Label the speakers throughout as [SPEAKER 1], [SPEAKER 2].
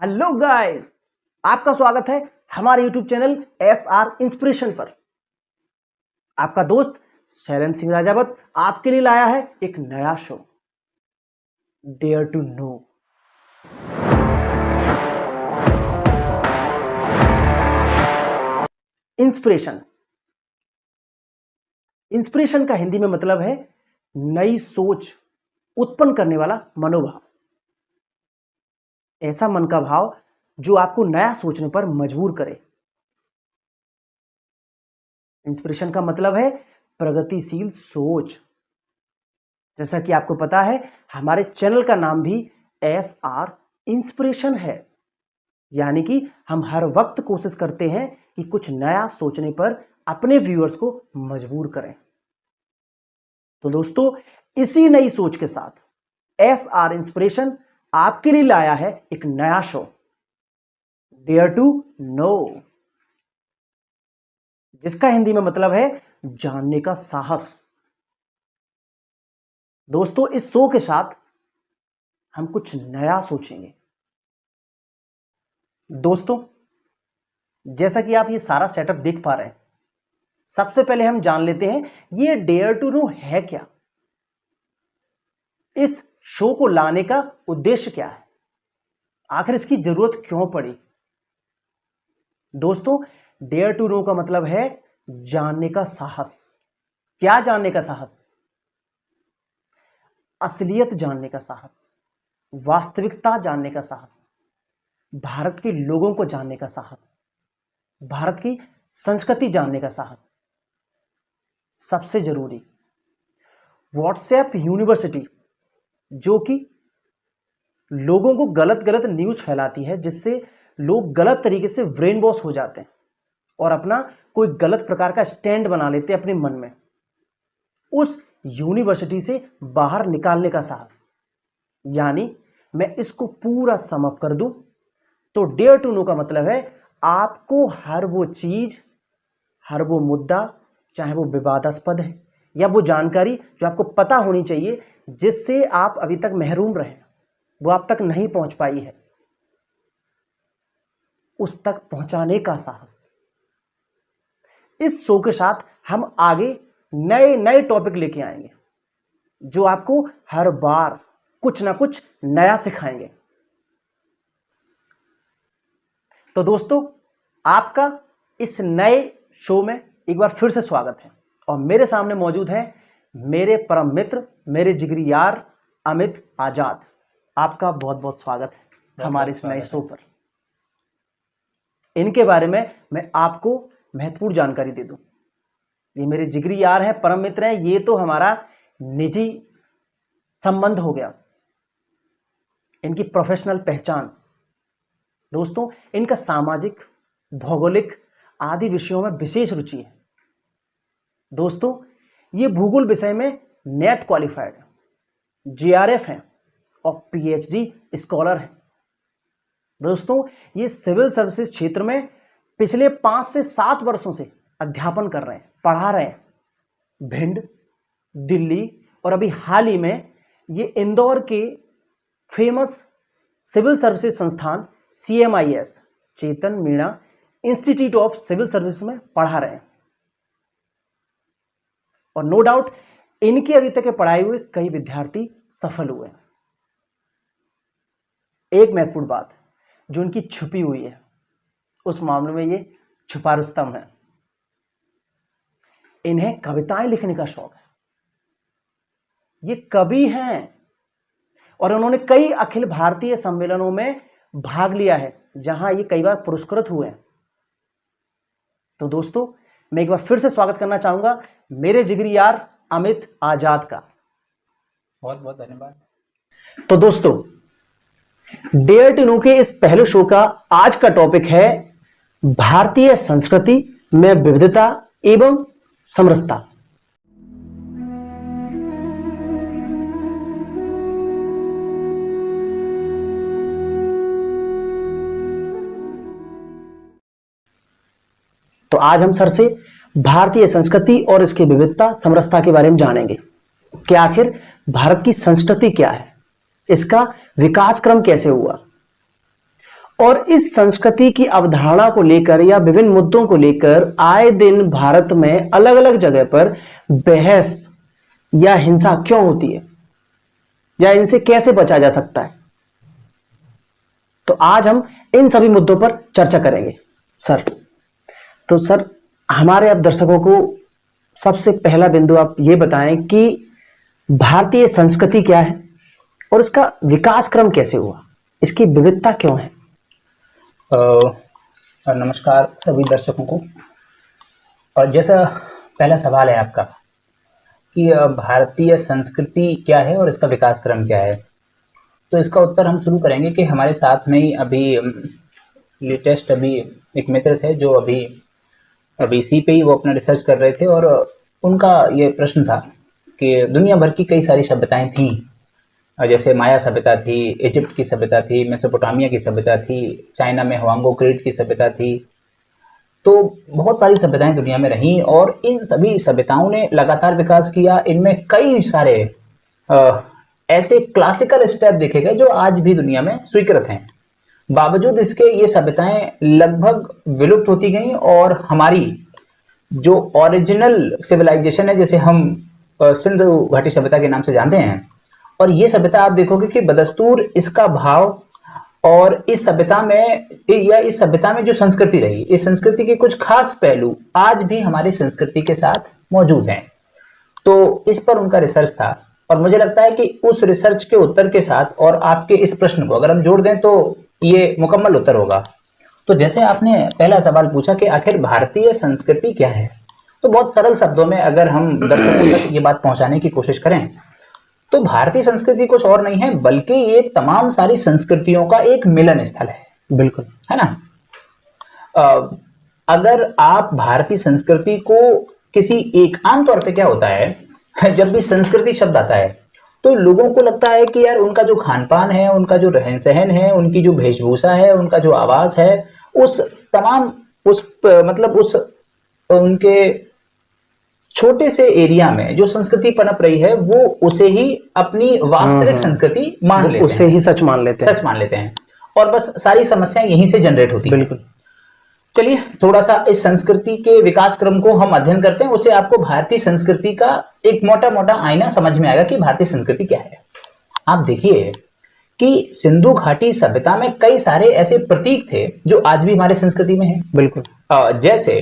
[SPEAKER 1] Hello guys, आपका स्वागत है हमारे यूट्यूब चैनल SR इंस्पिरेशन पर। आपका दोस्त शैलेंद्र सिंह राजावत आपके लिए लाया है एक नया show, dare to know. Inspiration inspiration का हिंदी में मतलब है नई सोच उत्पन्न करने वाला मनोभाव। ऐसा मन का भाव जो आपको नया सोचने पर मजबूर करे। इंस्पिरेशन का मतलब है प्रगतिशील सोच। जैसा कि आपको पता है, हमारे चैनल का नाम भी SR इंस्पिरेशन है, यानी कि हम हर वक्त कोशिश करते हैं कि कुछ नया सोचने पर अपने व्यूअर्स को मजबूर करें। तो दोस्तों, इसी नई सोच के साथ SR इंस्पिरेशन आपके लिए लाया है एक नया शो, डेयर टू नो, जिसका हिंदी में मतलब है जानने का साहस। दोस्तों, इस शो के साथ हम कुछ नया सोचेंगे। दोस्तों, जैसा कि आप ये सारा सेटअप देख पा रहे हैं, सबसे पहले हम जान लेते हैं ये डेयर टू नो है क्या, इस शो को लाने का उद्देश्य क्या है, आखिर इसकी जरूरत क्यों पड़ी। दोस्तों, डेयर टू नो का मतलब है जानने का साहस। क्या जानने का साहस? असलियत जानने का साहस, वास्तविकता जानने का साहस, भारत के लोगों को जानने का साहस, भारत की संस्कृति जानने का साहस। सबसे जरूरी, व्हाट्सएप यूनिवर्सिटी, जो कि लोगों को गलत गलत न्यूज फैलाती है, जिससे लोग गलत तरीके से ब्रेन वॉश हो जाते हैं और अपना कोई गलत प्रकार का स्टैंड बना लेते हैं अपने मन में। उस यूनिवर्सिटी से बाहर निकालने का साहस। यानी मैं इसको पूरा सम अप कर दूं तो डेयर टू नो का मतलब है आपको हर वो चीज, हर वो मुद्दा, चाहे वो विवादास्पद है या वो जानकारी जो आपको पता होनी चाहिए, जिससे आप अभी तक महरूम रहे, वो आप तक नहीं पहुंच पाई है, उस तक पहुंचाने का साहस। इस शो के साथ हम आगे नए नए टॉपिक लेके आएंगे जो आपको हर बार कुछ ना कुछ नया सिखाएंगे। तो दोस्तों, आपका इस नए शो में एक बार फिर से स्वागत है और मेरे सामने मौजूद है मेरे परम मित्र, मेरे जिगरी यार अमित आजाद। आपका बहुत बहुत स्वागत है हमारे इस नए शो पर। इनके बारे में मैं आपको महत्वपूर्ण जानकारी दे दूं। ये मेरे जिगरी यार हैं, परम मित्र हैं, ये तो हमारा निजी संबंध हो गया, इनकी प्रोफेशनल पहचान। दोस्तों, इनका सामाजिक, भौगोलिक आदि विषयों में विशेष रुचि है। दोस्तों, ये भूगोल विषय में नेट क्वालिफाइड है, JRF हैं और PhD स्कॉलर हैं। दोस्तों, ये सिविल सर्विसेज क्षेत्र में पिछले 5 से 7 वर्षों से अध्यापन कर रहे हैं, पढ़ा रहे हैं। भिंड, दिल्ली और अभी हाल ही में ये इंदौर के फेमस सिविल सर्विसेज संस्थान CMIS, Chetan Meena institute of civil service में पढ़ा रहे हैं। और नो डाउट इनके अभी तक के पढ़ाए हुए कई विद्यार्थी सफल हुए हैं। एक महत्वपूर्ण बात जो इनकी छुपी हुई है, उस मामले में ये छुपा रुस्तम है। इन्हें कविताएं लिखने का शौक है, ये कवि हैं और उन्होंने कई अखिल भारतीय सम्मेलनों में भाग लिया है, जहां ये कई बार पुरस्कृत हुए हैं। तो दोस्तों, मैं एक बार फिर से स्वागत करना चाहूंगा मेरे जिगरी यार अमित आजाद का।
[SPEAKER 2] बहुत बहुत धन्यवाद।
[SPEAKER 1] तो दोस्तों, डेयर टू नो के इस पहले शो का आज का टॉपिक है भारतीय संस्कृति में विविधता एवं समरसता। तो आज हम सर से भारतीय संस्कृति और इसकी विविधता, समरसता के बारे में जानेंगे कि आखिर भारत की संस्कृति क्या है, इसका विकास क्रम कैसे हुआ और इस संस्कृति की अवधारणा को लेकर या विभिन्न मुद्दों को लेकर आए दिन भारत में अलग अलग जगह पर बहस या हिंसा क्यों होती है, या इनसे कैसे बचा जा सकता है। तो आज हम इन सभी मुद्दों पर चर्चा करेंगे सर। तो सर, हमारे अब दर्शकों को सबसे पहला बिंदु आप ये बताएं कि भारतीय संस्कृति क्या है और इसका विकास क्रम कैसे हुआ, इसकी विविधता क्यों है।
[SPEAKER 2] नमस्कार सभी दर्शकों को। और जैसा पहला सवाल है आपका कि भारतीय संस्कृति क्या है और इसका विकास क्रम क्या है, तो इसका उत्तर हम शुरू करेंगे कि हमारे साथ में ही अभी लेटेस्ट एक मित्र थे जो अभी इसी पे ही वो अपना रिसर्च कर रहे थे, और उनका ये प्रश्न था कि दुनिया भर की कई सारी सभ्यताएं थीं, जैसे माया सभ्यता थी, इजिप्ट की सभ्यता थी, मेसोपोटामिया की सभ्यता थी, चाइना में हुआंगो क्रीट की सभ्यता थी। तो बहुत सारी सभ्यताएं दुनिया में रहीं और इन सभी सभ्यताओं ने लगातार विकास किया। इनमें कई सारे ऐसे क्लासिकल स्टेप देखे गए जो आज भी दुनिया में स्वीकृत हैं। बावजूद इसके ये सभ्यताएं लगभग विलुप्त होती गईं और हमारी जो ओरिजिनल सिविलाइजेशन है, जैसे हम सिंधु घाटी सभ्यता के नाम से जानते हैं, और ये सभ्यता आप देखोगे कि बदस्तूर इसका भाव और इस सभ्यता में जो संस्कृति रही, इस संस्कृति के कुछ खास पहलू आज भी हमारी संस्कृति के साथ मौजूद हैं। तो इस पर उनका रिसर्च था और मुझे लगता है कि उस रिसर्च के उत्तर के साथ और आपके इस प्रश्न को अगर हम जोड़ दें तो ये मुकम्मल उत्तर होगा। तो जैसे आपने पहला सवाल पूछा कि आखिर भारतीय संस्कृति क्या है, तो बहुत सरल शब्दों में अगर हम दर्शकों तक ये बात पहुंचाने की कोशिश करें तो भारतीय संस्कृति कुछ और नहीं है बल्कि ये तमाम सारी संस्कृतियों का एक मिलन स्थल है।
[SPEAKER 1] बिल्कुल,
[SPEAKER 2] है ना। अगर आप भारतीय संस्कृति को किसी एक, आमतौर पे क्या होता है जब भी संस्कृति शब्द आता है तो लोगों को लगता है कि यार उनका जो खान पान है, उनका जो रहन सहन है, उनकी जो वेशभूषा है, उनका जो आवाज है, उनके छोटे से एरिया में जो संस्कृति पनप रही है वो उसे ही अपनी वास्तविक संस्कृति मान लेते हैं,
[SPEAKER 1] उसे ही सच मान लेते हैं
[SPEAKER 2] और बस सारी समस्याएं यहीं से जनरेट होती हैं।
[SPEAKER 1] बिल्कुल।
[SPEAKER 2] चलिए थोड़ा सा इस संस्कृति के विकास क्रम को हम अध्ययन करते हैं, उससे आपको भारतीय संस्कृति का एक मोटा मोटा आईना समझ में आएगा कि भारतीय संस्कृति क्या है। आप देखिए कि सिंधु घाटी सभ्यता में कई सारे ऐसे प्रतीक थे जो आज भी हमारे संस्कृति में हैं।
[SPEAKER 1] बिल्कुल।
[SPEAKER 2] जैसे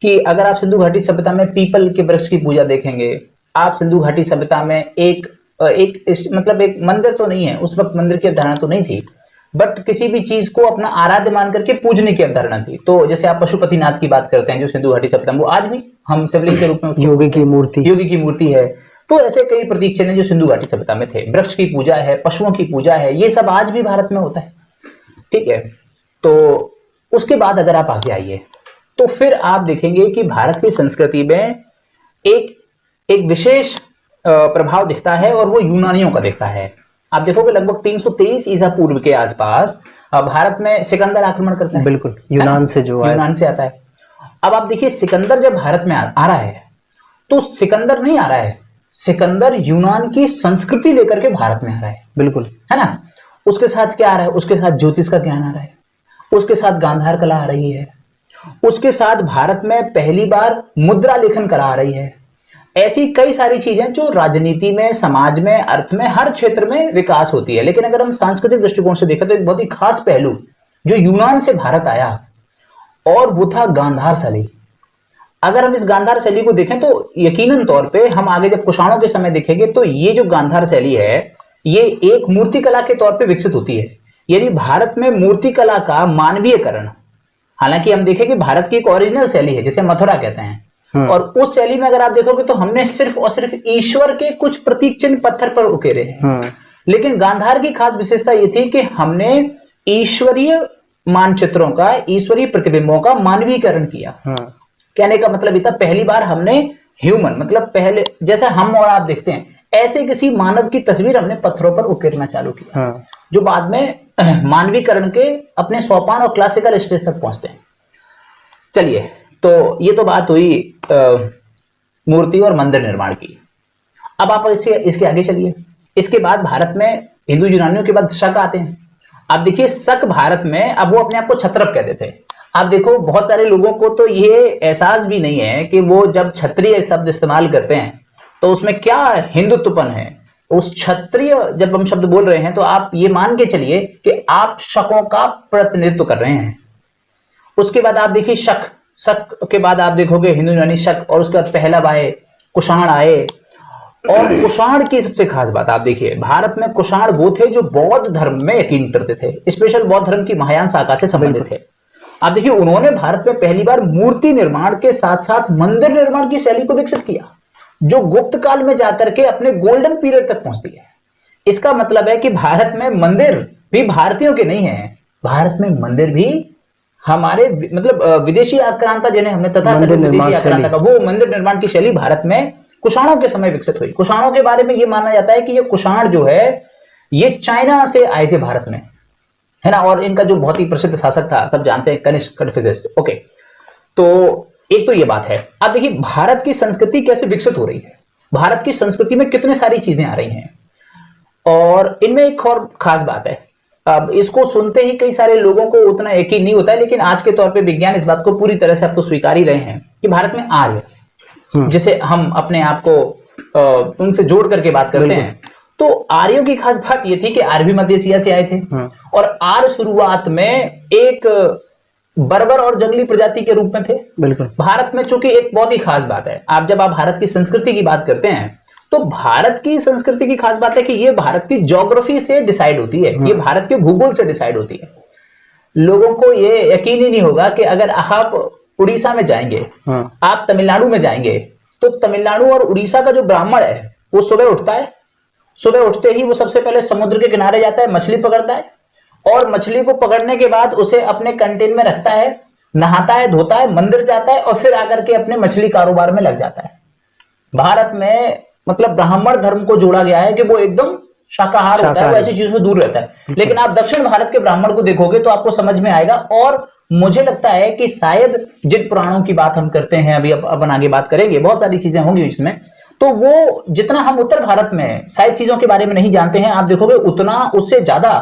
[SPEAKER 2] कि अगर आप सिंधु घाटी सभ्यता में पीपल के वृक्ष की पूजा देखेंगे, आप सिंधु घाटी सभ्यता में एक मंदिर तो नहीं है, उस वक्त मंदिर की अवधारणा तो नहीं थी, बट किसी भी चीज को अपना आराध्य मान करके पूजने की अवधारणा थी। तो जैसे आप पशुपतिनाथ की बात करते हैं जो सिंधु घाटी सभ्यता में, वो आज भी हम शिवलिंग के रूप में
[SPEAKER 1] योगी की मूर्ति
[SPEAKER 2] है। तो ऐसे कई प्रतीक चिन्ह जो सिंधु घाटी सभ्यता में थे। वृक्ष की पूजा है, पशुओं की पूजा है, ये सब आज भी भारत में होता है। ठीक है, तो उसके बाद अगर आप आगे आइए तो फिर आप देखेंगे कि भारत की संस्कृति में एक विशेष प्रभाव दिखता है और वो यूनानियों का दिखता है। आप देखोगे लगभग 323 ईसा पूर्व के आसपास भारत में सिकंदर आक्रमण करते हैं।
[SPEAKER 1] बिल्कुल, यूनान से आता है।
[SPEAKER 2] अब आप देखिए सिकंदर जब भारत में आ रहा है तो सिकंदर नहीं आ रहा है, सिकंदर यूनान की संस्कृति लेकर के भारत में आ रहा है।
[SPEAKER 1] बिल्कुल,
[SPEAKER 2] है ना। उसके साथ क्या आ रहा है, उसके साथ ज्योतिष का ज्ञान आ रहा है, उसके साथ गांधार कला आ रही है, उसके साथ भारत में पहली बार मुद्रा लेखन कला आ रही है। ऐसी कई सारी चीजें जो राजनीति में, समाज में, अर्थ में, हर क्षेत्र में विकास होती है। लेकिन अगर हम सांस्कृतिक दृष्टिकोण से देखें तो एक बहुत ही खास पहलू जो यूनान से भारत आया और वो था गांधार शैली। अगर हम इस गांधार शैली को देखें तो यकीनन तौर पे हम आगे जब कुषाणों के समय देखेंगे तो ये जो गांधार शैली है ये एक मूर्ति कला के तौर पे विकसित होती है। यानी भारत में मूर्ति कला का मानवीयकरण, हालांकि हम देखें कि भारत की एक ओरिजिनल शैली है जिसे मथुरा कहते हैं, और उस शैली में अगर आप देखोगे तो हमने सिर्फ और सिर्फ ईश्वर के कुछ प्रतीक चिन्ह पत्थर पर उकेरे हैं। लेकिन गांधार की खास विशेषता ये थी कि हमने ईश्वरीय मानचित्रों का, ईश्वरीय प्रतिबिंबों का मानवीकरण किया। कहने का मतलब ये था पहली बार हमने ह्यूमन, मतलब पहले जैसे हम और आप देखते हैं ऐसे किसी मानव की तस्वीर हमने पत्थरों पर उकेरना चालू किया, जो बाद में मानवीकरण के अपने सोपान और क्लासिकल स्टेज तक पहुंचते हैं। चलिए, तो ये तो बात हुई मूर्ति और मंदिर निर्माण की। अब आप इसके आगे चलिए। इसके बाद भारत में हिंदू यूनानियों के बाद शक आते हैं। आप देखिए शक भारत में, अब वो अपने आप को क्षत्रप कहते थे। आप देखो बहुत सारे लोगों को तो ये एहसास भी नहीं है कि वो जब क्षत्रिय शब्द इस्तेमाल करते हैं तो उसमें क्या हिंदुत्वपन है। उस क्षत्रिय जब हम शब्द बोल रहे हैं तो आप ये मान के चलिए कि आप शकों का प्रतिनिधित्व कर रहे हैं। उसके बाद आप देखिए शक, शक के बाद आप देखोगे हिंदू यूनानी शक, और उसके बाद पहलव आए, कुषाण आए। और कुषाण की सबसे खास बात आप देखिए, भारत में कुषाण वो थे जो बौद्ध धर्म में यकीन करते थे, स्पेशल बौद्ध धर्म की महायान शाखा से संबंधित थे। आप देखिए उन्होंने भारत में पहली बार मूर्ति निर्माण के साथ साथ मंदिर निर्माण की शैली को विकसित किया, जो गुप्त काल में जाकर के अपने गोल्डन पीरियड तक पहुंचती है। इसका मतलब है कि भारत में मंदिर भी भारतीयों के नहीं है, भारत में मंदिर भी हमारे मतलब विदेशी आक्रांता जिन्हें हमने तथाकथित विदेशी आक्रांता का, वो मंदिर निर्माण की शैली भारत में कुषाणों के समय विकसित हुई। कुषाणों के बारे में यह माना जाता है कि ये कुषाण जो है ये चाइना से आए थे भारत में, है ना। और इनका जो बहुत ही प्रसिद्ध शासक था सब जानते हैं, कनिष्क कन्फ्यूशियस। ओके, तो एक तो ये बात है। अब देखिए भारत की संस्कृति कैसे विकसित हो रही है, भारत की संस्कृति में कितने सारी चीजें आ रही हैं, और इनमें एक और खास बात है। अब इसको सुनते ही कई सारे लोगों को उतना यकीन नहीं होता है, लेकिन आज के तौर पे विज्ञान इस बात को पूरी तरह से अब तो स्वीकार ही रहे हैं कि भारत में आर्य, जिसे हम अपने आप को उनसे जोड़ करके बात करते हैं, तो आर्यों की खास बात यह थी कि आर्य भी मध्य एशिया से आए थे। और आर्य शुरुआत में एक बर्बर और जंगली प्रजाति के रूप में थे। बिल्कुल। भारत में चूंकि एक बहुत ही खास बात है, जब आप भारत की संस्कृति की बात करते हैं तो भारत की संस्कृति की खास बात है कि ये भारत की ज्योग्राफी से डिसाइड होती है, ये भारत के भूगोल से डिसाइड होती है। लोगों को ये यकीन ही नहीं होगा कि अगर आप उड़ीसा में जाएंगे, आप तमिलनाडु में जाएंगे, तो तमिलनाडु और उड़ीसा का जो ब्राह्मण है वो सुबह उठता है, सुबह उठते ही वो सबसे पहले समुद्र के किनारे जाता है, मछली पकड़ता है, और मछली को पकड़ने के बाद उसे अपने कंटेन में रखता है, नहाता है, धोता है, मंदिर जाता है, और फिर आकर के अपने मछली कारोबार में लग जाता है। भारत में मतलब ब्राह्मण धर्म को जोड़ा गया है कि वो एकदम शाकाहार होता है, वो ऐसी चीजों से दूर रहता है। लेकिन आप दक्षिण भारत के ब्राह्मण को देखोगे तो आपको समझ में आएगा। और मुझे लगता है कि शायद जिन पुराणों की बात हम करते हैं, अभी अपन आगे बात करेंगे, बहुत सारी चीजें होंगी इसमें, तो वो जितना हम उत्तर भारत में शायद चीजों के बारे में नहीं जानते हैं, आप देखोगे उतना उससे ज्यादा,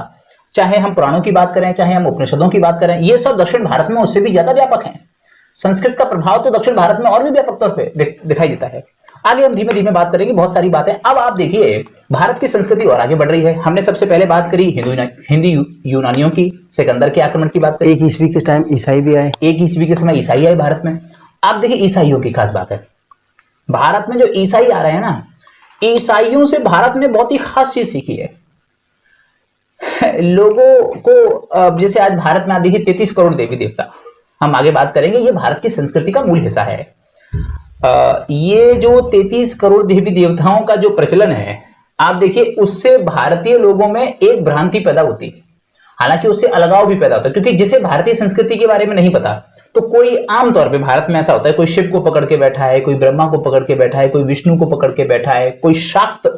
[SPEAKER 2] चाहे हम पुराणों की बात करें, चाहे हम उपनिषदों की बात करें, ये सब दक्षिण भारत में उससे भी ज्यादा व्यापक है। संस्कृत का प्रभाव तो दक्षिण भारत में और भी व्यापक तौर पर दिखाई देता है। आगे हम धीमे धीमे बात करेंगे, बहुत सारी बातें। अब आप देखिए भारत की संस्कृति और आगे बढ़ रही है। हमने सबसे पहले बात करी हिंदी यूनानियों की, सिकंदर के आक्रमण की बात करी।
[SPEAKER 1] एक ईस्वी के टाइम ईसाई भी आए,
[SPEAKER 2] एक ईस्वी के समय ईसाई आए भारत में। आप देखिए ईसाइयों की खास बात है, भारत में जो ईसाई आ रहे हैं ना, ईसाइयों से भारत ने बहुत ही खास चीज सीखी है। लोगों को जैसे आज भारत में आप देखिए 33 करोड़ देवी देवता, हम आगे बात करेंगे, ये भारत की संस्कृति का मूल हिस्सा है। ये जो 33 करोड़ देवी देवताओं का जो प्रचलन है, आप देखिए उससे भारतीय लोगों में एक भ्रांति पैदा होती है, हालांकि उससे अलगाव भी पैदा होता है, क्योंकि जिसे भारतीय संस्कृति के बारे में नहीं पता, तो कोई आमतौर पे भारत में ऐसा होता है, कोई शिव को पकड़ के बैठा है, कोई ब्रह्मा को पकड़ के बैठा है, कोई विष्णु को पकड़ के बैठा है, कोई शाक्त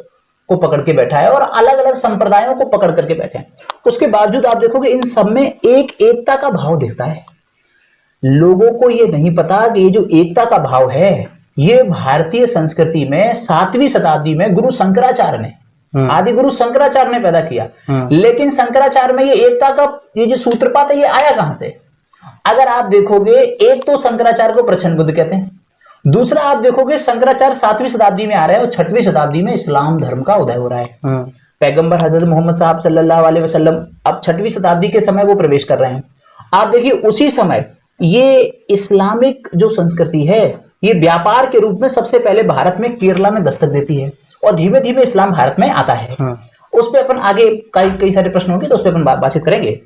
[SPEAKER 2] को पकड़ के बैठा है, और अलग अलग संप्रदायों को पकड़ करके बैठे हैं। उसके बावजूद आप देखोगे इन सब में एक एकता का भाव दिखता है। लोगों को ये नहीं पता कि ये जो एकता का भाव है, ये भारतीय संस्कृति में 7वीं शताब्दी में गुरु शंकराचार्य ने, आदि गुरु शंकराचार्य ने पैदा किया। लेकिन शंकराचार्य में ये एकता का ये जो सूत्रपात है, ये आया कहां से? अगर आप देखोगे, एक तो शंकराचार्य को प्रचंड बुद्ध कहते हैं, दूसरा आप देखोगे शंकराचार्य 7वीं शताब्दी में आ रहे हैं और 6वीं शताब्दी में इस्लाम धर्म का उदय हो रहा है। पैगंबर हजरत मोहम्मद साहब सल्लल्लाहु अलैहि वसल्लम अब 6वीं शताब्दी के समय वो प्रवेश कर रहे हैं। आप देखिए उसी समय ये इस्लामिक जो संस्कृति है, ये व्यापार के रूप में सबसे पहले भारत में केरला में दस्तक देती है, और धीमे धीमे इस्लाम भारत में आता है। उस पर अपन आगे कई सारे प्रश्न होंगे, तो उस पर अपन बातचीत करेंगे।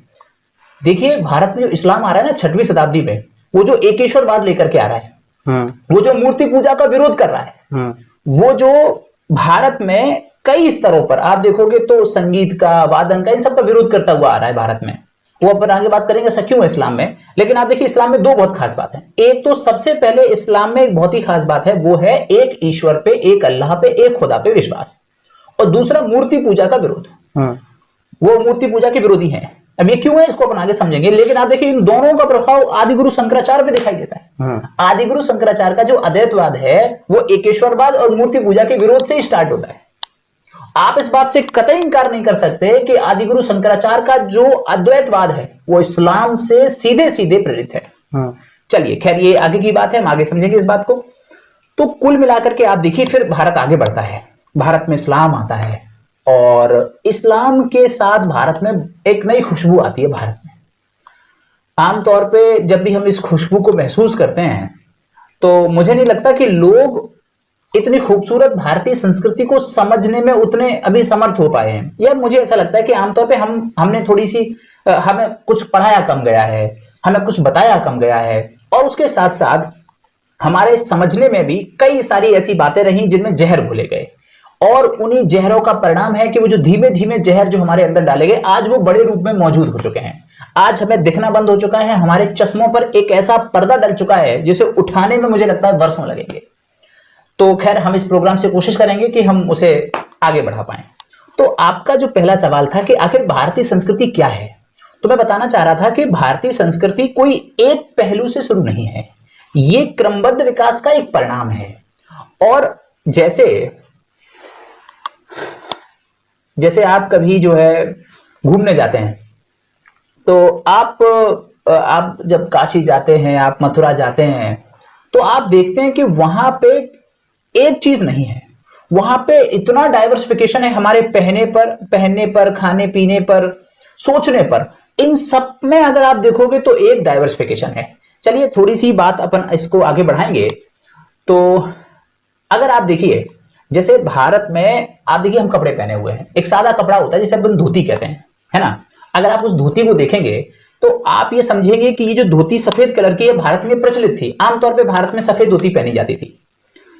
[SPEAKER 2] देखिए भारत में जो इस्लाम आ रहा है ना 6वीं शताब्दी में, वो जो एकेश्वरवाद लेकर के आ रहा है, वो जो मूर्ति पूजा का विरोध कर रहा है, वो जो भारत में कई स्तरों पर आप देखोगे तो संगीत का, वादन का, इन सब का विरोध करता हुआ आ रहा है भारत में, वो अपन आगे बात करेंगे ऐसा क्यों है इस्लाम में। लेकिन आप देखिए इस्लाम में दो बहुत खास बात है। एक तो सबसे पहले इस्लाम में एक बहुत ही खास बात है, वो है एक ईश्वर पे, एक अल्लाह पे, एक खुदा पे विश्वास, और दूसरा मूर्ति पूजा का विरोध। वो मूर्ति पूजा के विरोधी हैं। अब ये क्यों है इसको अपन आगे समझेंगे, लेकिन आप देखिए इन दोनों का प्रभाव आदि गुरु शंकराचार्य पे दिखाई देता है। आदि गुरु शंकराचार्य का जो अद्वैतवाद है, वो एकेश्वरवाद और मूर्ति पूजा के विरोध से स्टार्ट होता है, आप इस बात से कतई इंकार नहीं कर सकते कि आदिगुरु शंकराचार्य का जो अद्वैतवाद है वो इस्लाम से सीधे सीधे प्रेरित है। चलिए खैर ये आगे की बात है, हम आगे समझेंगे इस बात को। तो कुल मिलाकर के आप देखिए फिर भारत आगे बढ़ता है, भारत में इस्लाम आता है और इस्लाम के साथ भारत में एक नई खुशबू आती है। भारत में आमतौर पे जब भी हम इस खुशबू को महसूस करते हैं तो मुझे नहीं लगता कि लोग इतनी खूबसूरत भारतीय संस्कृति को समझने में उतने अभी समर्थ हो पाए हैं। या मुझे ऐसा लगता है कि आमतौर पे हमने थोड़ी सी हमें कुछ पढ़ाया कम गया है, हमें कुछ बताया कम गया है और उसके साथ साथ हमारे समझने में भी कई सारी ऐसी बातें रही जिनमें जहर घुले गए और उन्हीं जहरों का परिणाम है कि वो जो धीमे धीमे जहर जो हमारे अंदर डाले गए आज वो बड़े रूप में मौजूद हो चुके हैं। आज हमें दिखना बंद हो चुका है, हमारे चश्मों पर एक ऐसा पर्दा डल चुका है जिसे उठाने में मुझे लगता है वर्षों लगेंगे। तो खैर हम इस प्रोग्राम से कोशिश करेंगे कि हम उसे आगे बढ़ा पाए। तो आपका जो पहला सवाल था कि आखिर भारतीय संस्कृति क्या है, तो मैं बताना चाह रहा था कि भारतीय संस्कृति कोई एक पहलू से शुरू नहीं है, ये क्रमबद्ध विकास का एक परिणाम है। और जैसे आप कभी जो है घूमने जाते हैं तो आप जब काशी जाते हैं, आप मथुरा जाते हैं तो आप देखते हैं कि वहां पे एक चीज नहीं है, वहां पे इतना डाइवर्सिफिकेशन है हमारे पहनने पर, खाने पीने पर, सोचने पर, इन सब में अगर आप देखोगे तो एक डाइवर्सिफिकेशन है। चलिए थोड़ी सी बात अपन इसको आगे बढ़ाएंगे। तो अगर आप देखिए जैसे भारत में आप देखिए हम कपड़े पहने हुए हैं, एक सादा कपड़ा होता है जिसे अपन धोती कहते हैं, है ना। अगर आप उस धोती को देखेंगे तो आप ये समझेंगे कि ये जो धोती सफेद कलर की है भारत में प्रचलित थी। आमतौर पे भारत में सफेद धोती पहनी जाती थी,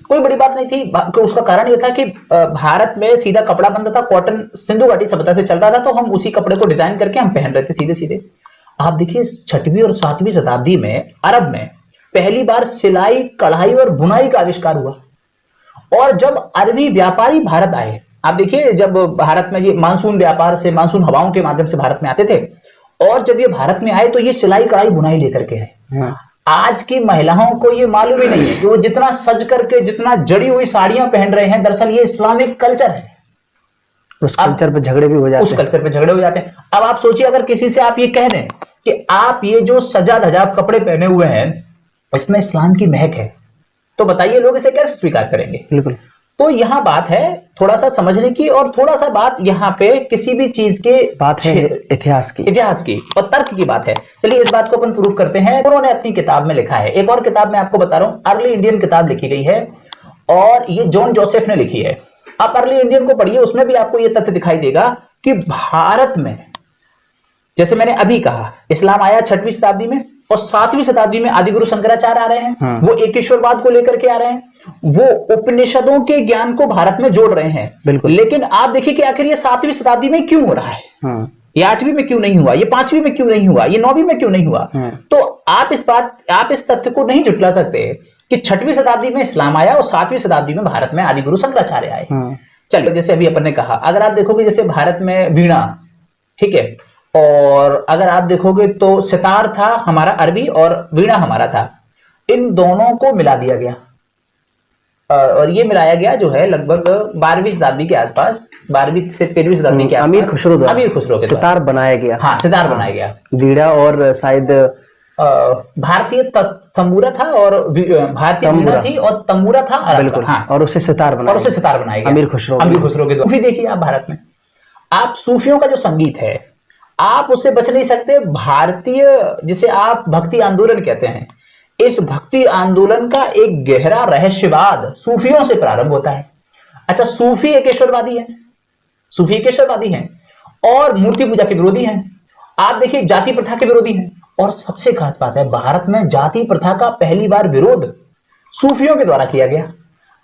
[SPEAKER 2] कोई बड़ी बात नहीं थी। उसका कारण यह था कि भारत में सीधा कपड़ा बनता था, कॉटन सिंधु घाटी सभ्यता से चल रहा था, तो हम उसी कपड़े को डिजाइन करके हम पहन रहे थे सीधे सीधे। आप देखिए 6वीं और 7वीं शताब्दी में अरब में पहली बार सिलाई, कढ़ाई और बुनाई का आविष्कार हुआ। और जब अरबी व्यापारी भारत आए, आप देखिए जब भारत में ये मानसून व्यापार से, मानसून हवाओं के माध्यम से भारत में आते थे और जब ये भारत में आए तो ये सिलाई कढ़ाई बुनाई लेकर के आए। आज की महिलाओं को ये मालूम ही नहीं है कि वो जितना सज करके, जितना जड़ी हुई साड़ियां पहन रहे हैं, दरअसल ये इस्लामिक कल्चर है।
[SPEAKER 1] उस कल्चर पे झगड़े भी हो जाते हैं,
[SPEAKER 2] उस कल्चर पे झगड़े हो जाते हैं। अब आप सोचिए अगर किसी से आप ये कह दें कि आप ये जो सजा धजा कपड़े पहने हुए हैं इसमें इस्लाम की महक है, तो बताइए लोग इसे कैसे स्वीकार करेंगे।
[SPEAKER 1] बिल्कुल।
[SPEAKER 2] तो यहाँ बात है थोड़ा सा समझने की और थोड़ा सा बात यहाँ पे किसी भी चीज के
[SPEAKER 1] बात है इतिहास की
[SPEAKER 2] और तर्क की बात है। चलिए इस बात को अपन प्रूव करते हैं। उन्होंने अपनी किताब में लिखा है, एक और किताब मैं आपको बता रहा हूँ, अर्ली इंडियन किताब लिखी गई है और ये जॉन जोसेफ ने लिखी है। आप अर्ली इंडियन को पढ़िए, उसमें भी आपको ये तथ्य दिखाई देगा कि भारत में, जैसे मैंने अभी कहा, इस्लाम आया 6वीं शताब्दी में और 7वीं शताब्दी में आदिगुरु शंकराचार्य आ रहे हैं। वो एकेश्वरवाद को लेकर के आ रहे हैं, वो उपनिषदों के ज्ञान को भारत में जोड़ रहे हैं।
[SPEAKER 1] बिल्कुल।
[SPEAKER 2] लेकिन आप देखिए कि आखिर ये 7वीं शताब्दी में क्यों हो रहा है, ये 8वीं में क्यों नहीं हुआ, ये 5वीं में क्यों नहीं हुआ, ये 9वीं में क्यों नहीं हुआ। तो आप इस तथ्य को नहीं जुटला सकते कि 6वीं शताब्दी में इस्लाम आया और 7वीं शताब्दी में भारत में आदिगुरु शंकराचार्य आए। चलिए जैसे अभी अपन ने कहा, अगर आप देखोगे जैसे भारत में वीणा, ठीक है, और अगर आप देखोगे तो सितार था हमारा अरबी और वीणा हमारा था, इन दोनों को मिला दिया गया और ये मिलाया गया जो है लगभग 12वीं शताब्दी के आसपास, 12वीं से 13वीं शताब्दी के आसपास अमीर खुसरो के
[SPEAKER 1] सितार बनाया गया।
[SPEAKER 2] हाँ, सितार बनाया गया।
[SPEAKER 1] वीणा और शायद
[SPEAKER 2] भारतीय तंबूरा था और भारतीय वीणा थी और तंबूरा था अरब का। हाँ,
[SPEAKER 1] और उससे सितार बनाया गया अमीर खुसरो
[SPEAKER 2] के द्वारा। सूफी देखिए आप भारत में, आप सूफियों का जो संगीत है आप उससे बच नहीं सकते। भारतीय जिसे आप भक्ति आंदोलन कहते हैं, इस भक्ति आंदोलन का एक गहरा रहस्यवाद सूफियों से प्रारंभ होता है। अच्छा, सूफी एकेश्वरवादी हैं और मूर्ति पूजा के विरोधी हैं। आप देखिए जाति प्रथा के विरोधी हैं और सबसे खास बात है भारत में जाति प्रथा का पहली बार विरोध सूफियों के द्वारा किया गया।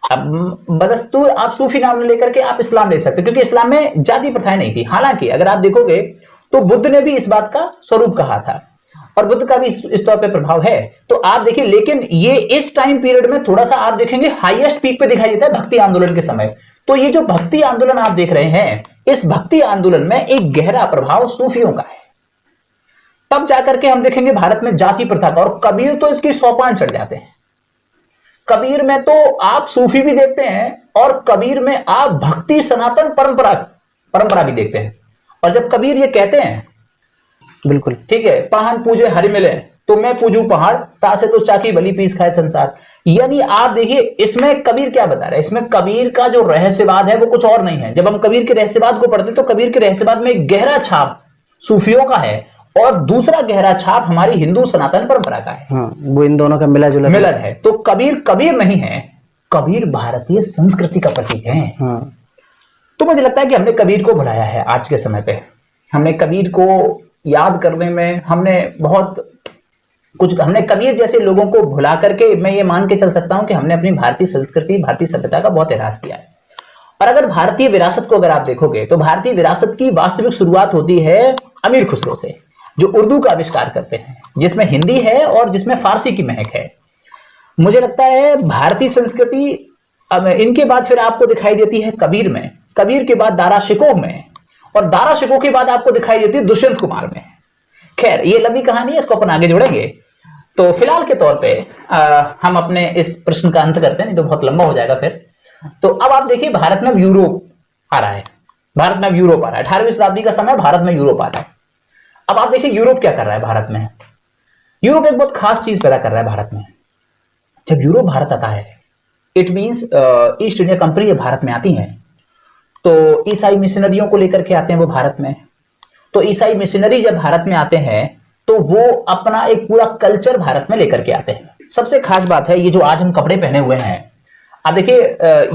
[SPEAKER 2] अब बदस्तूर आप सूफी नाम लेकर के आप इस्लाम ले सकते, क्योंकि इस्लाम में जाति प्रथाएं नहीं थी। हालांकि अगर आप देखोगे तो बुद्ध ने भी इस बात का स्वरूप कहा था और बुद्ध का भी इस तौर पे प्रभाव है। तो आप देखिए, लेकिन ये इस टाइम पीरियड में थोड़ा सा आप देखेंगे हाईएस्ट पीक पे दिखाई देता है भक्ति आंदोलन के समय। तो ये जो भक्ति आंदोलन आप देख रहे हैं, इस भक्ति आंदोलन में एक गहरा प्रभाव सूफियों का है। तब जाकर के हम देखेंगे भारत में जाति प्रथा का, और कबीर तो इसकी सोपान चढ़ जाते हैं। कबीर में तो आप सूफी भी देखते हैं और कबीर में आप भक्ति सनातन परंपरा भी देखते हैं। और जब कबीर ये कहते हैं,
[SPEAKER 1] बिल्कुल
[SPEAKER 2] ठीक है, पाहन पूजे हरि मिले तो मैं पूजू पहाड़, तासे तो चाकी बली पीस खाए संसार। यानी आप देखिए इसमें कबीर क्या बता रहा है, इसमें कबीर का जो रहस्यवाद है वो कुछ और नहीं है। जब हम कबीर के रहस्यवाद को पढ़ते हैं तो कबीर के रहस्यवाद में एक गहरा छाप सूफियों का है और दूसरा गहरा छाप हमारी हिंदू सनातन परंपरा का है।
[SPEAKER 1] हाँ, वो इन दोनों का मिलन
[SPEAKER 2] है। तो कबीर कबीर नहीं है, कबीर भारतीय संस्कृति का प्रतीक है।
[SPEAKER 1] हाँ।
[SPEAKER 2] तो मुझे लगता है कि हमने कबीर को भुलाया है आज के समय पे। हमने कबीर को याद करने में हमने कबीर जैसे लोगों को भुला करके मैं ये मान के चल सकता हूं कि हमने अपनी भारतीय संस्कृति, भारतीय सभ्यता का बहुत ह्रास किया है। और अगर भारतीय विरासत को अगर आप देखोगे तो भारतीय विरासत की वास्तविक शुरुआत होती है अमीर खुसरो से, जो उर्दू का आविष्कार करते हैं, जिसमें हिंदी है और जिसमें फारसी की महक है। मुझे लगता है भारतीय संस्कृति इनके बाद फिर आपको दिखाई देती है कबीर में, कबीर के बाद दारा शिकोह में, और दारा शिकोह के बाद आपको दिखाई देती है दुष्यंत कुमार में। खैर ये लंबी कहानी है, इसको अपन आगे जोड़ेंगे। तो फिलहाल के तौर पे हम अपने इस प्रश्न का अंत करते हैं, नहीं तो बहुत लंबा हो जाएगा फिर। तो अब आप देखिए भारत में यूरोप आ रहा है, 18वीं शताब्दी का समय, भारत में यूरोप आ रहा है। अब आप देखिए यूरोप क्या कर रहा है भारत में। यूरोप एक बहुत खास चीज पैदा कर रहा है भारत में। जब यूरोप भारत आता है, it means east India company Bharat में आती है, तो ईसाई मिशनरियों को लेकर के आते हैं वो भारत में। तो ईसाई मिशनरी जब भारत में आते हैं तो वो अपना एक पूरा कल्चर भारत में लेकर के आते हैं। सबसे खास बात है ये जो आज हम कपड़े पहने हुए हैं, आप देखिए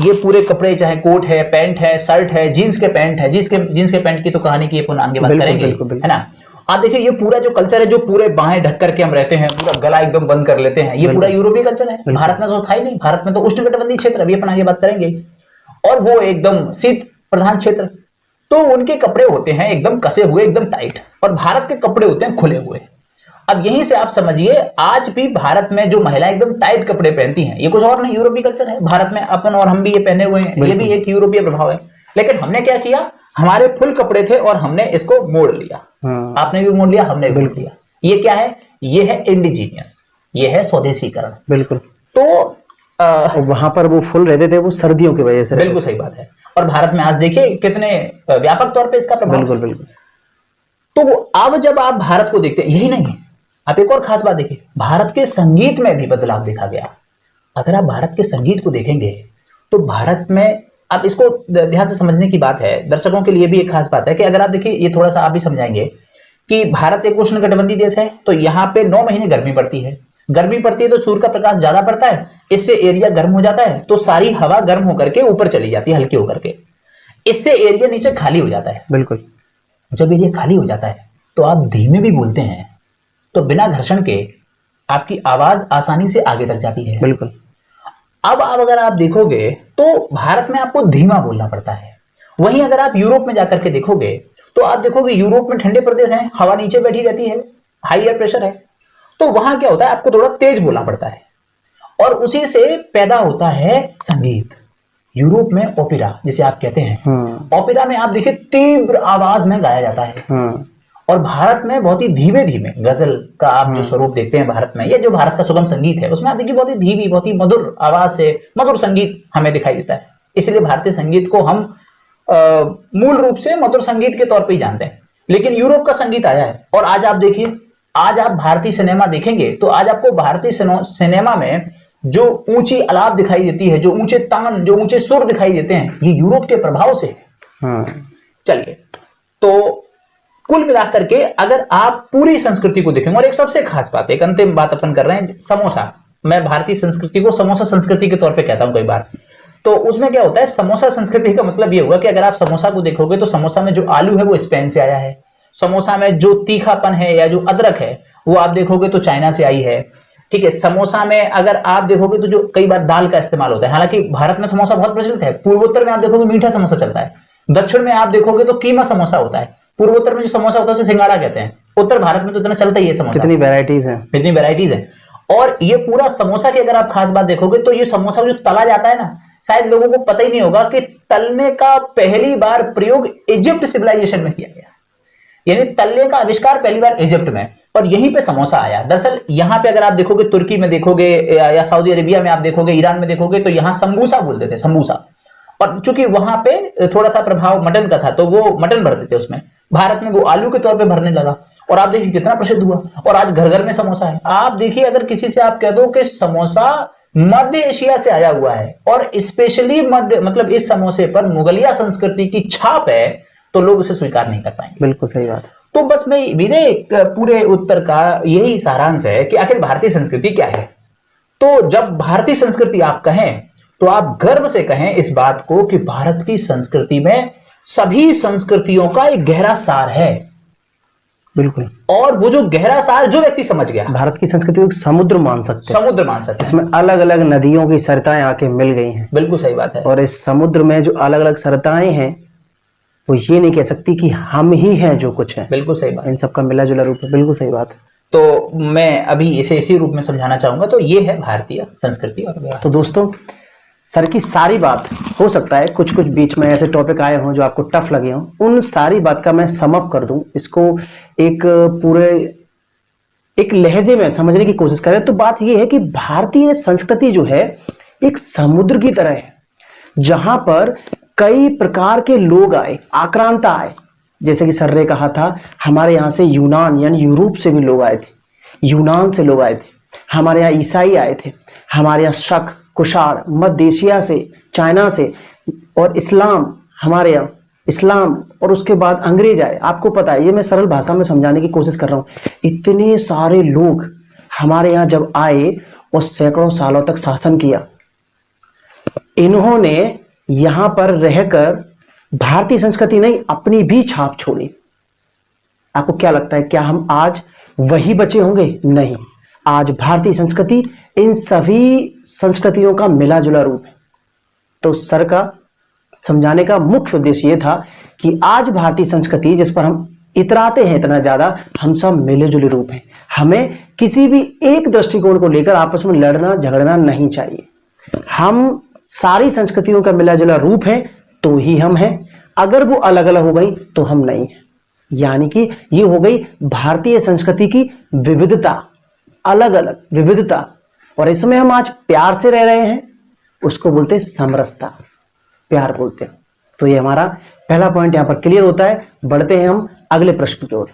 [SPEAKER 2] ये पूरे कपड़े, चाहे कोट है, पैंट है, शर्ट है, जीन्स के पैंट है, जीन्स के पैंट की तो कहानी की अपन आगे बात करेंगे, है ना। आप देखिए ये पूरा जो कल्चर है, जो पूरे बाहें ढक करके हम रहते हैं, पूरा गला एकदम बंद कर लेते हैं, ये पूरा यूरोपीय कल्चर है। भारत में तो था ही नहीं, भारत में तो उष्णकटिबंधीय क्षेत्र, अभी अपन आगे बात करेंगे, और वो एकदम शीत प्रधान क्षेत्र। तो उनके कपड़े होते हैं एकदम कसे हुए, एकदम टाइट, और भारत के कपड़े होते हैं खुले हुए। अब यहीं से आप समझिए आज भी भारत में जो महिलाएं एकदम टाइट कपड़े पहनती हैं, ये कुछ और नहीं, यूरोपीय कल्चर है। भारत में अपन और हम भी ये पहने हुए हैं, ये भी एक यूरोपीय प्रभाव है। लेकिन हमने क्या किया, हमारे फुल कपड़े थे और हमने इसको मोड़ लिया। आपने भी मोड़ लिया, हमने भी मोड़ लिया। ये क्या है, ये है इंडिजीनियस, ये है स्वदेशीकरण।
[SPEAKER 1] बिल्कुल।
[SPEAKER 2] तो
[SPEAKER 1] वहां पर वो फुल रहते थे, वो सर्दियों की वजह से।
[SPEAKER 2] बिल्कुल सही बात है। और भारत में आज देखिए कितने व्यापक तौर पे इसका प्रभाव।
[SPEAKER 1] बिल्कुल बिल्कुल।
[SPEAKER 2] तो अब जब आप भारत को देखते हैं, यही नहीं है, आप एक और खास बात देखिए, भारत के संगीत में भी बदलाव देखा गया। अगर आप भारत के संगीत को देखेंगे तो भारत में, आप इसको ध्यान से समझने की बात है, दर्शकों के लिए भी एक खास बात है कि अगर आप देखिए, ये थोड़ा सा आप भी समझाएंगे कि भारत एक उष्णकटिबंधीय देश है, तो यहाँ पे 9 महीने गर्मी पड़ती है। गर्मी पड़ती है तो सूर्य का प्रकाश ज्यादा पड़ता है, इससे एरिया गर्म हो जाता है, तो सारी हवा गर्म होकर के ऊपर चली जाती है, हल्की होकर के, इससे एरिया नीचे खाली हो जाता है।
[SPEAKER 1] बिल्कुल।
[SPEAKER 2] जब एरिया खाली हो जाता है तो आप धीमे भी बोलते हैं तो बिना घर्षण के आपकी आवाज आसानी से आगे तक जाती है।
[SPEAKER 1] बिल्कुल।
[SPEAKER 2] अब अगर आप देखोगे तो भारत में आपको धीमा बोलना पड़ता है। वहीं अगर आप यूरोप में जाकर के देखोगे तो आप देखोगे यूरोप में ठंडे प्रदेश हैं, हवा नीचे बैठी रहती है, हाई एयर प्रेशर है, तो वहां क्या होता है, आपको थोड़ा तेज बोलना पड़ता है, और उसी से पैदा होता है संगीत। यूरोप में ओपेरा जिसे आप कहते हैं, ओपेरा में आप देखिए तीव्र आवाज में गाया जाता है, और भारत में बहुत ही धीमे धीमे गजल का आप जो स्वरूप देखते हैं भारत में, ये जो भारत का सुगम संगीत है, उसमें आप देखिए बहुत ही धीमी, बहुत ही मधुर आवाज से मधुर संगीत हमें दिखाई देता है। इसलिए भारतीय संगीत को हम मूल रूप से मधुर संगीत के तौर पे ही जानते हैं। लेकिन यूरोप का संगीत आया है, और आज आप देखिए, आज आप भारतीय सिनेमा देखेंगे तो आज आपको भारतीय सिनेमा में जो ऊंची आलाप दिखाई देती है, जो ऊंचे तान, जो ऊंचे सुर दिखाई देते हैं, ये यूरोप के प्रभाव से है। चलिए, तो कुल मिलाकर के अगर आप पूरी संस्कृति को देखेंगे, और एक सबसे खास बात, एक अंतिम बात अपन कर रहे हैं, समोसा। मैं भारतीय संस्कृति को समोसा संस्कृति के तौर पे कहता हूं कई बार। तो उसमें क्या होता है, समोसा संस्कृति का मतलब ये होगा कि अगर आप समोसा को देखोगे तो समोसा में जो आलू है वो स्पेन से आया है, समोसा में जो तीखापन है या जो अदरक है वो आप देखोगे तो चाइना से आई है, ठीक है। समोसा में अगर आप देखोगे तो जो कई बार दाल का इस्तेमाल होता है, हालांकि भारत में समोसा बहुत प्रचलित है। पूर्वोत्तर में आप देखोगे मीठा समोसा चलता है, दक्षिण में आप देखोगे तो कीमा समोसा होता है, पूर्वोत्तर में जो समोसा होता है उसे सिंगाड़ा कहते हैं, उत्तर भारत में तो इतना चलता ही है समोसा।
[SPEAKER 1] कितनी वैरायटीज है।
[SPEAKER 2] और ये पूरा समोसा की अगर आप खास बात देखोगे तो ये समोसा जो तला जाता है ना, शायद लोगों को पता ही नहीं होगा कि तलने का पहली बार प्रयोग इजिप्ट सिविलाइजेशन में किया गया, यानी तलने का आविष्कार पहली बार इजिप्ट में। और यहीं पे समोसा आया। दरअसल यहाँ पे अगर आप देखोगे, तुर्की में देखोगे या सऊदी अरेबिया में आप देखोगे, ईरान में देखोगे, तो यहाँ समबूसा बोलते थे, समबूसा। और चूंकि वहां पे थोड़ा सा प्रभाव मटन का था तो वो मटन भरते थे उसमें। भारत में वो आलू के तौर पे भरने लगा और आप देखिए कितना प्रसिद्ध हुआ, और आज घर घर में समोसा है। आप देखिए, अगर किसी से आप कह दो कि समोसा मध्य एशिया से आया हुआ है और स्पेशली मध्य, मतलब इस समोसे पर मुगलिया संस्कृति की छाप है, तो लोग उसे स्वीकार नहीं कर पाएंगे।
[SPEAKER 1] बिल्कुल सही बात।
[SPEAKER 2] तो बस मेरे पूरे उत्तर का यही सारांश है कि आखिर भारतीय संस्कृति क्या है। तो जब भारतीय संस्कृति आप कहें तो आप गर्व से कहें इस बात को कि भारत की संस्कृति में सभी संस्कृतियों का एक गहरा सार है।
[SPEAKER 1] बिल्कुल।
[SPEAKER 2] और वो जो गहरा सार जो व्यक्ति समझ गया,
[SPEAKER 1] भारत की संस्कृति को एक समुद्र मान सकते हैं।
[SPEAKER 2] समुद्र मान सकते हैं।
[SPEAKER 1] इसमें अलग अलग नदियों की सरिताएं आके मिल गई हैं।
[SPEAKER 2] बिल्कुल सही बात है।
[SPEAKER 1] और इस समुद्र में जो अलग अलग सरिताएं हैं वो ये नहीं कह सकती कि हम ही हैं जो कुछ है।
[SPEAKER 2] बिल्कुल सही बात।
[SPEAKER 1] इन सबका मिला जुला रूप है। बिल्कुल सही बात है।
[SPEAKER 2] तो मैं अभी इसे इसी रूप में समझाना चाहूंगा। तो ये है भारतीय संस्कृति और व्यवहार।
[SPEAKER 1] तो दोस्तों, सर की सारी बात, हो सकता है कुछ कुछ बीच में ऐसे टॉपिक आए हों जो आपको टफ लगे हों, उन सारी बात का मैं सम अप कर दूं, इसको एक पूरे एक लहजे में समझने की कोशिश करें, तो बात यह है कि भारतीय संस्कृति जो है एक समुद्र की तरह है, जहां पर कई प्रकार के लोग आए, आक्रांता आए। जैसे कि सर ने कहा था, हमारे यहाँ से यूनान यानी यूरोप से भी लोग आए थे, यूनान से लोग आए थे, हमारे यहाँ ईसाई आए थे, हमारे यहाँ शक, कुषाण, मध्य एशिया से, चाइना से, और इस्लाम, हमारे यहाँ इस्लाम, और उसके बाद अंग्रेज आए। आपको पता है, ये मैं सरल भाषा में समझाने की कोशिश कर रहा हूं। इतने सारे लोग हमारे यहाँ जब आए और सैकड़ों सालों तक शासन किया, इन्होंने यहां पर रहकर भारतीय संस्कृति नहीं अपनी भी छाप छोड़ी। आपको क्या लगता है, क्या हम आज वही बचे होंगे? नहीं, आज भारतीय संस्कृति इन सभी संस्कृतियों का मिला जुला रूप है। तो सर का समझाने का मुख्य उद्देश्य यह था कि आज भारतीय संस्कृति जिस पर हम इतराते हैं इतना ज्यादा, हम सब मिले जुले रूप हैं। हमें किसी भी एक दृष्टिकोण को लेकर आपस में लड़ना झगड़ना नहीं चाहिए। हम सारी संस्कृतियों का मिला जुला रूप है तो ही हम हैं। अगर वो अलग अलग हो गई तो हम नहीं हैं। यानी कि ये हो गई भारतीय संस्कृति की विविधता, अलग अलग विविधता, और इसमें हम आज प्यार से रह रहे हैं, उसको बोलते हैं समरसता, प्यार बोलते हैं। तो ये हमारा पहला पॉइंट यहां पर क्लियर होता है। बढ़ते हैं हम अगले प्रश्न की ओर।